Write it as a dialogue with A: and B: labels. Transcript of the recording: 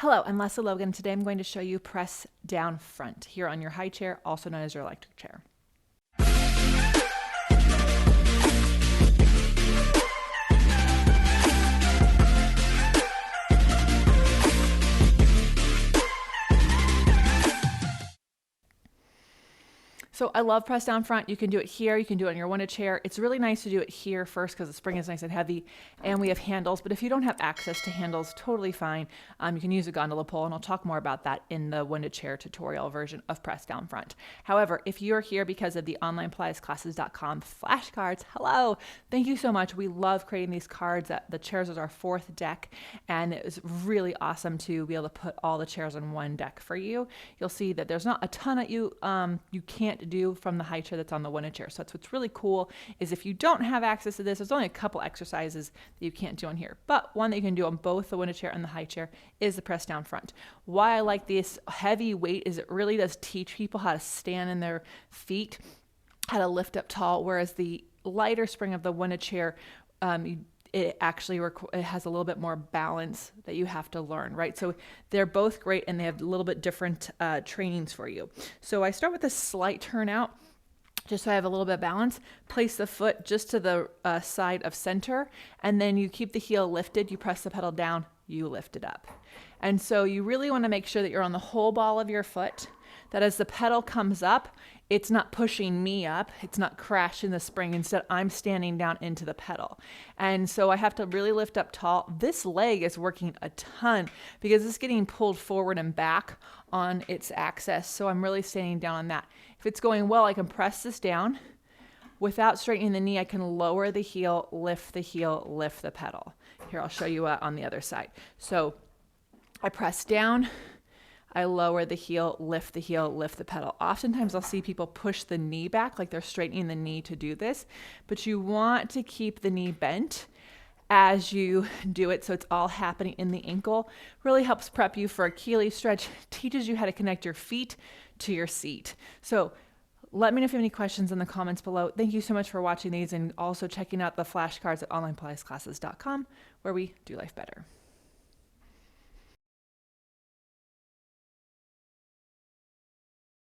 A: Hello, I'm Lesley Logan. Today I'm going to show you press down front here on your high chair, also known as your electric chair. So I love press down front. You can do it here. You can do it on your Wunda chair. It's really nice to do it here first because the spring is nice and heavy and we have handles. But if you don't have access to handles, totally fine. You can use a gondola pole, and I'll talk more about that in the Wunda chair tutorial version of press down front. However, if you're here because of the online PilatesClasses.com flashcards, hello, thank you so much. We love creating these cards. The chairs is our fourth deck, and it was really awesome to be able to put all the chairs on one deck for you. You'll see that there's not a ton that you can't do from the high chair that's on the Wunda chair. So that's what's really cool is if you don't have access to this, there's only a couple exercises that you can't do on here. But one that you can do on both the Wunda chair and the high chair is the press down front. Why I like this heavy weight is it really does teach people how to stand in their feet, how to lift up tall, whereas the lighter spring of the Wunda chair, it actually it has a little bit more balance that you have to learn, right? So they're both great and they have a little bit different trainings for you. So I start with a slight turnout just so I have a little bit of balance. Place the foot just to the side of center, and then you keep the heel lifted. You press the pedal down, you lift it up. And so you really want to make sure that you're on the whole ball of your foot, that as the pedal comes up, it's not pushing me up, it's not crashing the spring. Instead, I'm standing down into the pedal. And so I have to really lift up tall. This leg is working a ton because it's getting pulled forward and back on its axis. So I'm really standing down on that. If it's going well, I can press this down. Without straightening the knee, I can lower the heel, lift the pedal. Here, I'll show you on the other side. So I press down, I lower the heel, lift the pedal. Oftentimes I'll see people push the knee back, like they're straightening the knee to do this, but you want to keep the knee bent as you do it so it's all happening in the ankle. Really helps prep you for Achilles stretch, teaches you how to connect your feet to your seat. So let me know if you have any questions in the comments below. Thank you so much for watching these and also checking out the flashcards at onlinepilatesclasses.com where we do life better.